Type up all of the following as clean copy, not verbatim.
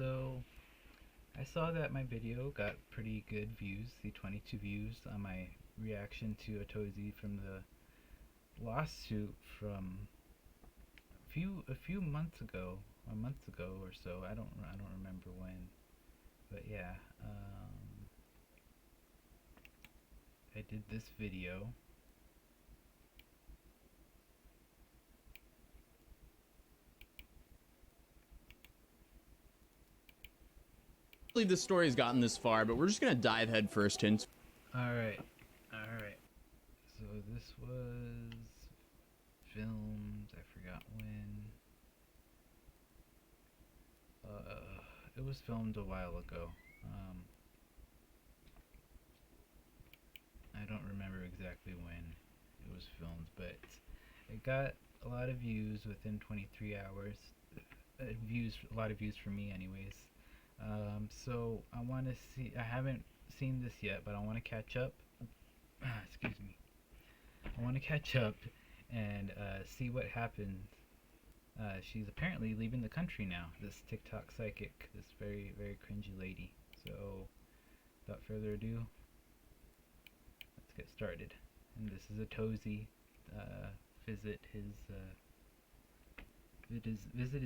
So I saw that my video got pretty good views, the 22 views on my reaction to Otozi from the lawsuit from a few months ago, a month ago or so. I don't remember when, but yeah, I did this video. The story has gotten this far, but we're just gonna dive head first into. Alright. So this was filmed, I forgot when. It was filmed a while ago. I don't remember exactly when it was filmed, but it got a lot of views within 23 hours. A lot of views for me anyways. So I want to see, I haven't seen this yet, but I want to catch up. Excuse me. I want to catch up and see what happened. She's apparently leaving the country now, this TikTok psychic, this very, very cringy lady. So without further ado, let's get started. And this is Otozi. Visit his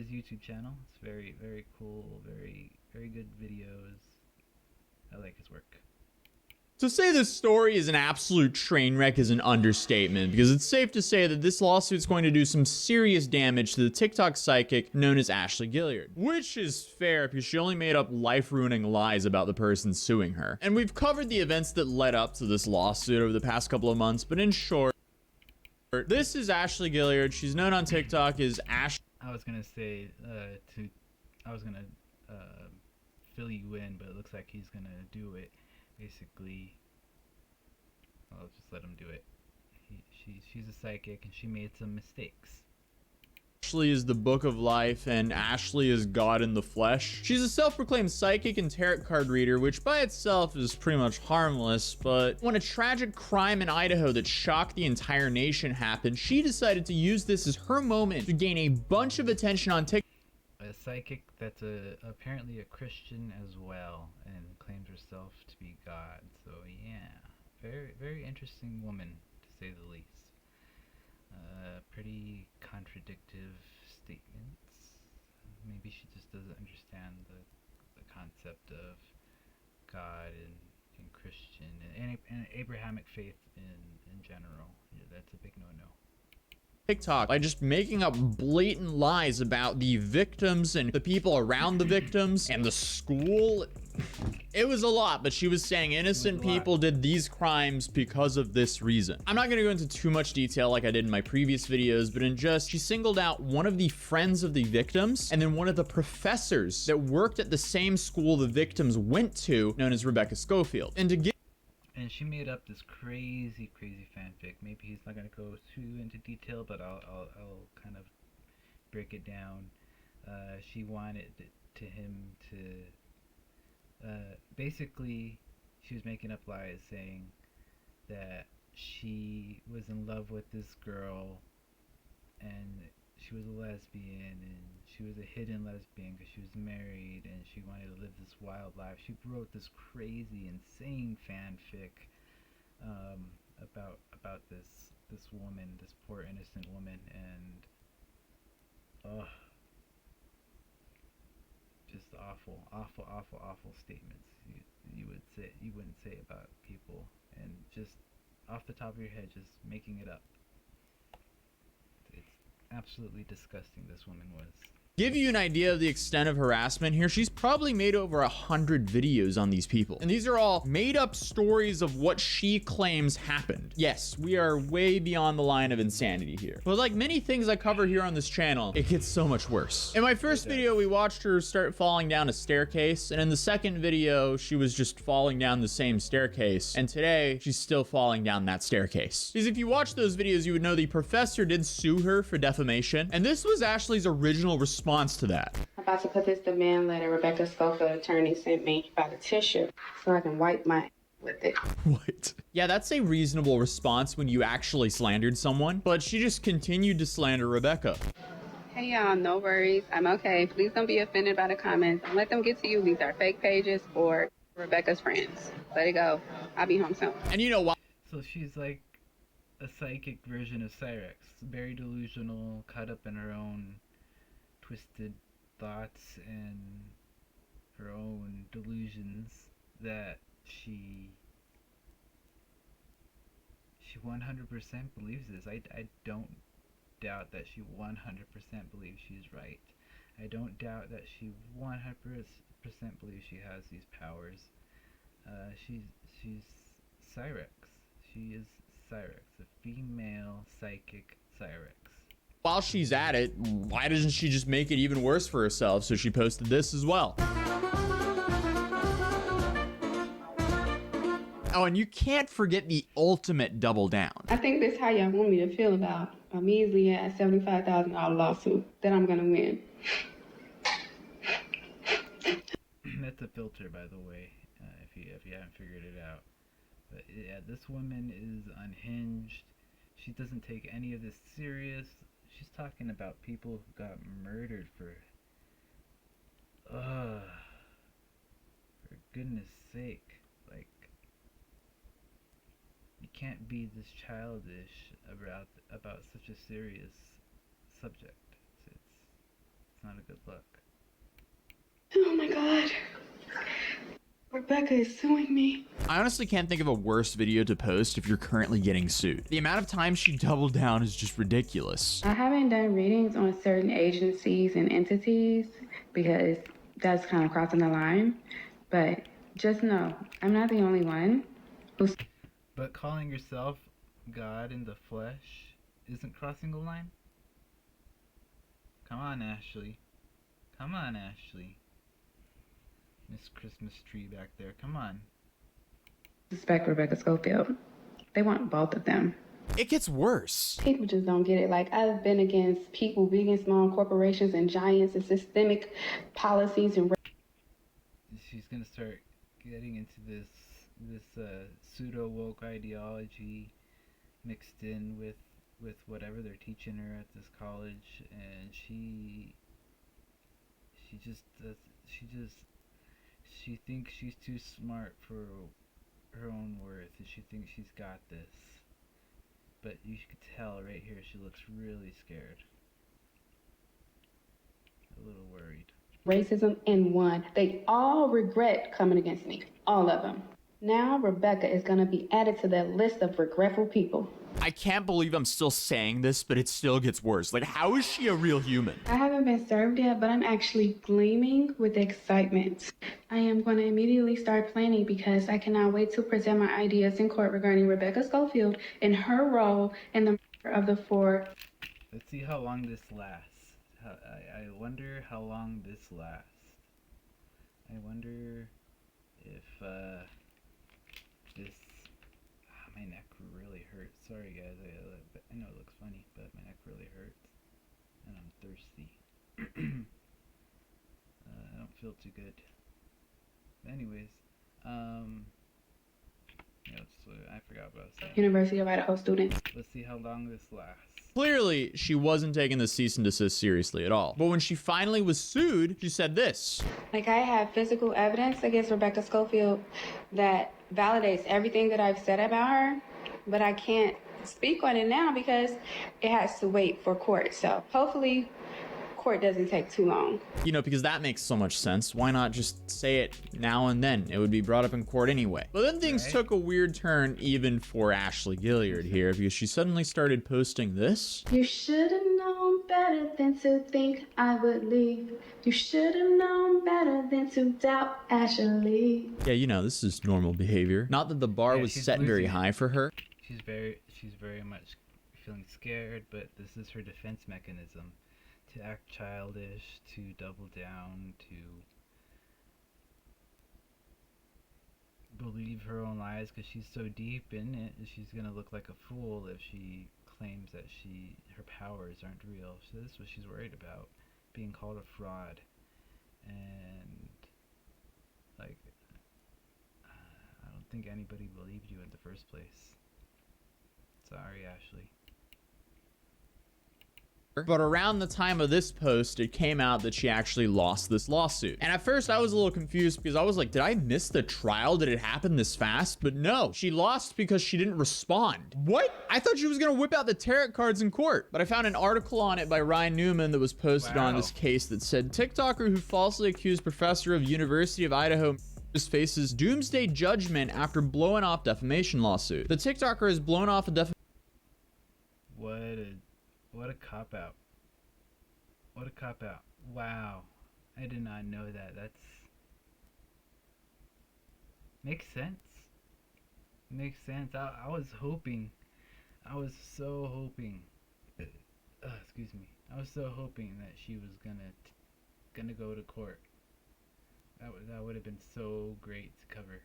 YouTube channel. It's very, very cool, very, very good videos. I like his work. To say this story is an absolute train wreck is an understatement, because it's safe to say that this lawsuit is going to do some serious damage to the TikTok psychic known as Ashley Gilliard. Which is fair, because she only made up life-ruining lies about the person suing her. And we've covered the events that led up to this lawsuit over the past couple of months, but in short, this is Ashley Gilliard. She's known on TikTok as Ash. I was gonna say I was gonna fill you in, but it looks like he's gonna do it. Basically, I'll just let him do it. She's a psychic, and she made some mistakes. Ashley is the book of life, and Ashley is God in the flesh. She's a self-proclaimed psychic and tarot card reader, which by itself is pretty much harmless, but when a tragic crime in Idaho that shocked the entire nation happened, she decided to use this as her moment to gain a bunch of attention on TikTok. A psychic that's apparently a Christian as well, and claims herself to be God. So yeah, very, very interesting woman, to say the least. Pretty contradictive statements. Maybe she just doesn't understand the concept of God and Christian and Abrahamic faith in general. Yeah, that's a big no-no. TikTok by just making up blatant lies about the victims and the people around the victims and the school. It was a lot, but she was saying innocent people did these crimes because of this reason. I'm not going to go into too much detail like I did in my previous videos, but she singled out one of the friends of the victims and then one of the professors that worked at the same school the victims went to, known as Rebecca Schofield. And she made up this crazy fanfic. Maybe he's not gonna go too into detail, but I'll kind of break it down. She wanted him to basically, she was making up lies saying that she was in love with this girl and she was a lesbian, and she was a hidden lesbian because she was married and she wanted to live this wild life. She wrote this crazy, insane fanfic about this woman, this poor innocent woman, and just awful statements you wouldn't say about people, and just off the top of your head, just making it up. It's absolutely disgusting, this woman was. Give you an idea of the extent of harassment here, she's probably made over 100 videos on these people. And these are all made up stories of what she claims happened. Yes, we are way beyond the line of insanity here. But like many things I cover here on this channel, it gets so much worse. In my first video, we watched her start falling down a staircase. And in the second video, she was just falling down the same staircase. And today, she's still falling down that staircase. Because if you watch those videos, you would know the professor did sue her for defamation. And this was Ashley's original response to that. I'm about to put this demand letter Rebecca Schofield attorney sent me by the tissue so I can wipe my with it. What? Yeah, that's a reasonable response when you actually slandered someone, but she just continued to slander Rebecca. Hey y'all, no worries. I'm okay. Please don't be offended by the comments. Don't let them get to you. These are fake pages or Rebecca's friends. Let it go. I'll be home soon. And you know why? So she's like a psychic version of Cyrex, very delusional, caught up in her own twisted thoughts and her own delusions that she 100% believes this. I don't doubt that she 100% believes she's right. I don't doubt that she 100% believes she has these powers. She's Cyrex. She is Cyrex, a female psychic Cyrex. While she's at it, why doesn't she just make it even worse for herself? So she posted this as well. Oh, and you can't forget the ultimate double down. I think that's how y'all want me to feel about a measly ass $75,000 lawsuit that I'm gonna win. That's a filter, by the way, if you haven't figured it out. But yeah, this woman is unhinged. She doesn't take any of this serious. She's talking about people who got murdered for goodness sake. Like, you can't be this childish about such a serious subject. It's not a good look. Oh my god. Rebecca is suing me. I honestly can't think of a worse video to post if you're currently getting sued. The amount of time she doubled down is just ridiculous. I haven't done readings on certain agencies and entities because that's kind of crossing the line. But just know, I'm not the only one who's... But calling yourself God in the flesh isn't crossing the line? Come on, Ashley. Come on, Ashley. Miss Christmas tree back there. Come on. Suspect Rebecca Schofield. They want both of them. It gets worse. People just don't get it. Like, I've been against people, big and small corporations and giants and systemic policies and... She's gonna start getting into this pseudo woke ideology mixed in with whatever they're teaching her at this college, and she thinks she's too smart for her own worth, and she thinks she's got this. But you could tell right here she looks really scared, a little worried. Racism and won. They all regret coming against me. All of them. Now Rebecca is going to be added to that list of regretful people. I can't believe I'm still saying this, but it still gets worse. Like, how is she a real human? I haven't been served yet, but I'm actually gleaming with excitement. I am going to immediately start planning because I cannot wait to present my ideas in court regarding Rebecca Schofield and her role in the murder of the four. Let's see how long this lasts. I wonder how long this lasts. I wonder if this... my neck really hurts. Sorry guys, I know it looks funny, but my neck really hurts. And I'm thirsty. I don't feel too good. But anyways, I forgot what I was saying. University of Idaho student. Let's see how long this lasts. Clearly, she wasn't taking the cease and desist seriously at all. But when she finally was sued, she said this. Like, I have physical evidence against Rebecca Schofield that validates everything that I've said about her, but I can't speak on it now because it has to wait for court. So hopefully court doesn't take too long. You know, because that makes so much sense. Why not just say it now and then? It would be brought up in court anyway. But then things took a weird turn even for Ashley Gilliard here, because she suddenly started posting this. You should have known better than to think I would leave. You should have known better than to doubt Ashley. Yeah, you know, this is normal behavior. Not that the bar was set very high for her. She's very much feeling scared, but this is her defense mechanism. To act childish, to double down, to believe her own lies because she's so deep in it. She's gonna look like a fool if she claims that her powers aren't real. So this is what she's worried about, being called a fraud. And like, I don't think anybody believed you in the first place. Sorry, Ashley. But around the time of this post, it came out that she actually lost this lawsuit. And at first I was a little confused because I was like, did I miss the trial? Did it happen this fast? But no, she lost because she didn't respond. What? I thought she was gonna whip out the tarot cards in court. But I found an article on it by Ryan Newman that was posted on this case that said, TikToker who falsely accused professor of University of Idaho faces doomsday judgment after blowing off defamation lawsuit. The TikToker has blown off a defamation. What a cop-out. What a cop-out. Wow. I did not know that. That's... Makes sense. Makes sense. I was hoping. I was so hoping. Excuse me. I was so hoping that she was gonna go to court. That would have been so great to cover.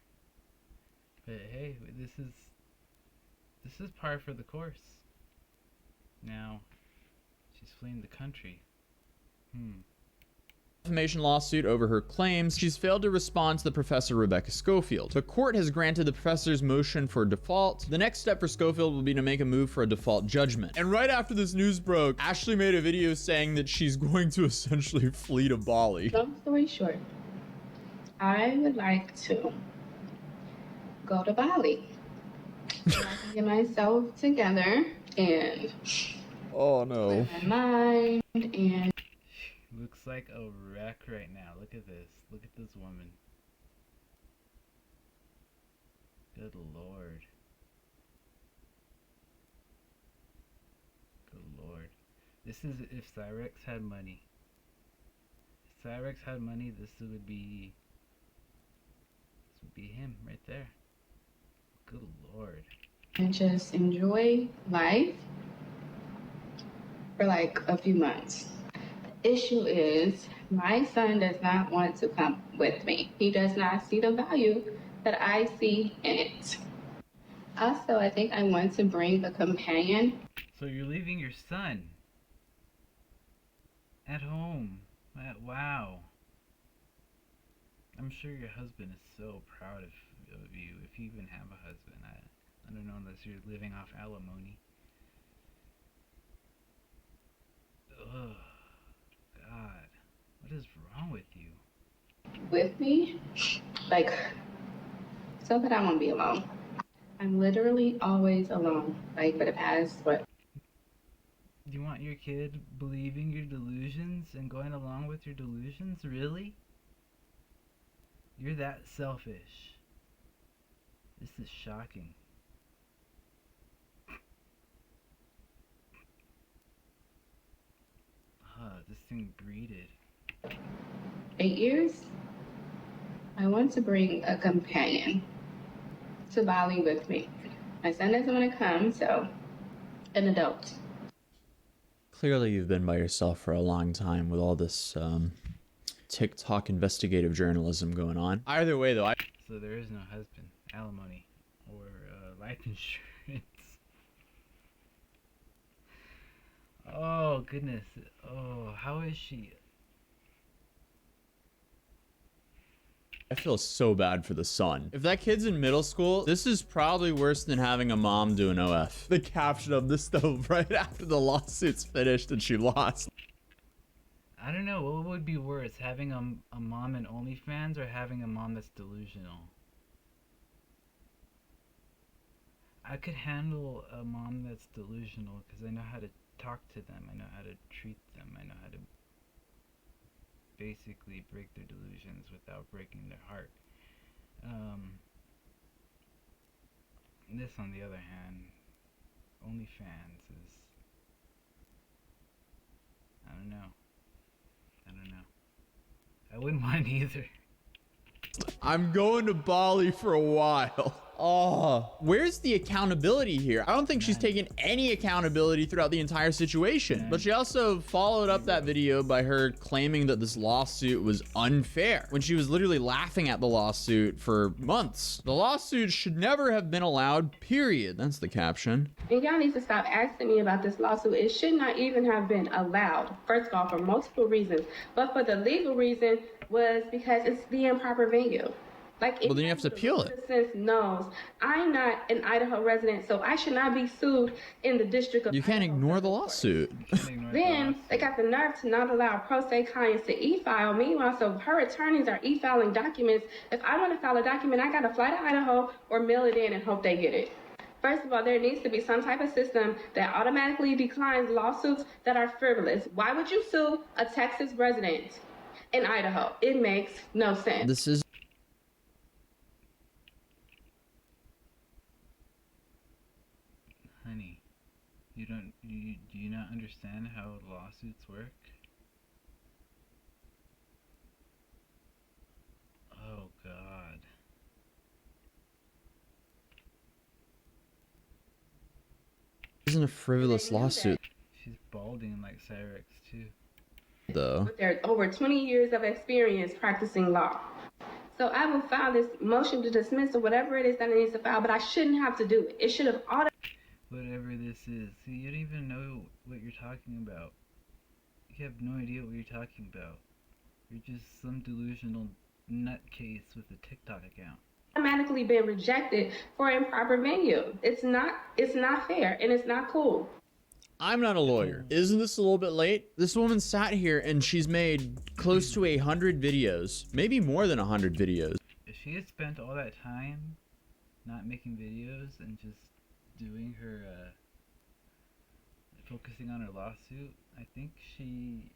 But hey, this is par for the course. Now, she's fleeing the country. Defamation lawsuit over her claims. She's failed to respond to the professor Rebecca Schofield. The court has granted the professor's motion for default. The next step for Schofield will be to make a move for a default judgment. And right after this news broke, Ashley made a video saying that she's going to essentially flee to Bali. Long story short, I would like to go to Bali. So I can get myself together and oh no. my mind and Looks like a wreck right now. Look at this. Look at this woman. Good Lord. Good Lord. This is if Cyrex had money. If Cyrex had money, this would be him right there. Good Lord. and just enjoy life for like a few months. The issue is my son does not want to come with me. He does not see the value that I see in it. Also, I think I want to bring a companion. So you're leaving your son at home. Wow. I'm sure your husband is so proud of you, if you even have a husband. I don't know, unless you're living off alimony. Ugh. God. What is wrong with you? With me, like, so that I won't be alone. I'm literally always alone, like for the past, what? Do you want your kid believing your delusions and going along with your delusions? Really? You're that selfish. This is shocking. This thing breeded. 8 years. I want to bring a companion to Bali with me. My son doesn't want to come, so an adult. Clearly you've been by yourself for a long time with all this TikTok investigative journalism going on. Either way though, So there is no husband, alimony, or life insurance. Oh goodness. Oh, how is she? I feel so bad for the son. If that kid's in middle school, this is probably worse than having a mom do an OF. The caption of this though, right after the lawsuit's finished and she lost. I don't know, what would be worse, having a mom in OnlyFans or having a mom that's delusional? I could handle a mom that's delusional because I know how to talk to them, I know how to treat them, I know how to basically break their delusions without breaking their heart. This, on the other hand, OnlyFans is... I don't know. I wouldn't mind either. I'm going to Bali for a while. Oh, where's the accountability here? I don't think she's taken any accountability throughout the entire situation. But she also followed up that video by her claiming that this lawsuit was unfair when she was literally laughing at the lawsuit for months. The lawsuit should never have been allowed, period. That's the caption. And y'all need to stop asking me about this lawsuit. It should not even have been allowed. First of all, for multiple reasons. But for the legal reason was because it's the improper venue. Like, Well, then you have to appeal it. Citizens knows I'm not an Idaho resident, so I should not be sued in the District of You can't Idaho ignore the Federal Court. lawsuit. You can't ignore the Then lawsuit. they got the nerve to not allow pro se clients to e-file. Meanwhile, so her attorneys are e-filing documents. If I want to file a document, I got to fly to Idaho or mail it in and hope they get it. First of all, there needs to be some type of system that automatically declines lawsuits that are frivolous. Why would you sue a Texas resident in Idaho? It makes no sense. This is Honey, do you not understand how lawsuits work? Oh God. isn't a frivolous lawsuit, She's balding like Cyrex too. though. With their over 20 years of experience practicing law. So I will file this motion to dismiss or whatever it is that I need to file, but I shouldn't have to do it. It should have Whatever this is. See, you don't even know what you're talking about. You have no idea what you're talking about. You're just some delusional nutcase with a TikTok account. automatically been rejected for improper venue. It's not fair and it's not cool. I'm not a lawyer. Isn't this a little bit late? This woman sat here and she's made close to 100 videos, maybe more than 100 videos. If she had spent all that time not making videos and just doing her, focusing on her lawsuit, I think she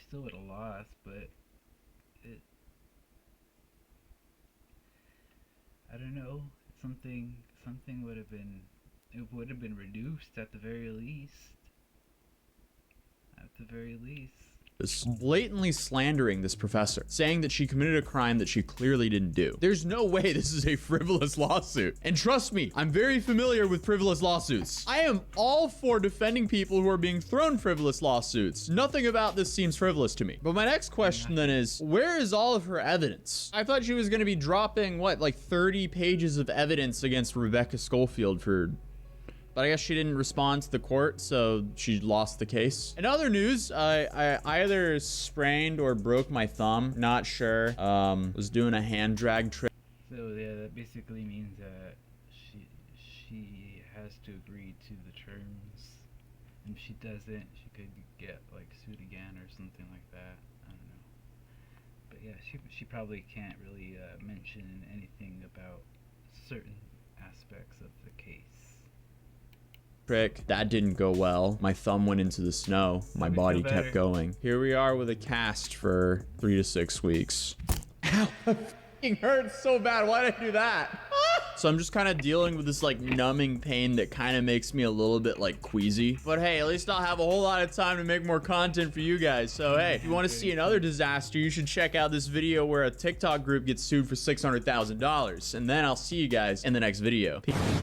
still would have lost, but I don't know, something would have been, it would have been reduced at the very least. At the very least. Is blatantly slandering this professor, saying that she committed a crime that she clearly didn't do. There's no way this is a frivolous lawsuit. And trust me, I'm very familiar with frivolous lawsuits. I am all for defending people who are being thrown frivolous lawsuits. Nothing about this seems frivolous to me. But my next question then is, where is all of her evidence? I thought she was going to be dropping, what, like 30 pages of evidence against Rebecca Schofield for... But I guess she didn't respond to the court, so she lost the case. In other news, I either sprained or broke my thumb. Not sure. Was doing a hand drag trick. So yeah, that basically means that she has to agree to the terms. And if she doesn't, she could get like sued again or something like that. I don't know. But yeah, she probably can't really mention anything about certain aspects of the case. Trick. That didn't go well. My thumb went into the snow. My body kept going. Here we are with a cast for 3 to 6 weeks. Ow, that fucking hurts so bad. Why did I do that? So I'm just kind of dealing with this like numbing pain that kind of makes me a little bit like queasy. But hey, at least I'll have a whole lot of time to make more content for you guys. So hey, if you want to see another disaster, you should check out this video where a TikTok group gets sued for $600,000. And then I'll see you guys in the next video. Peace.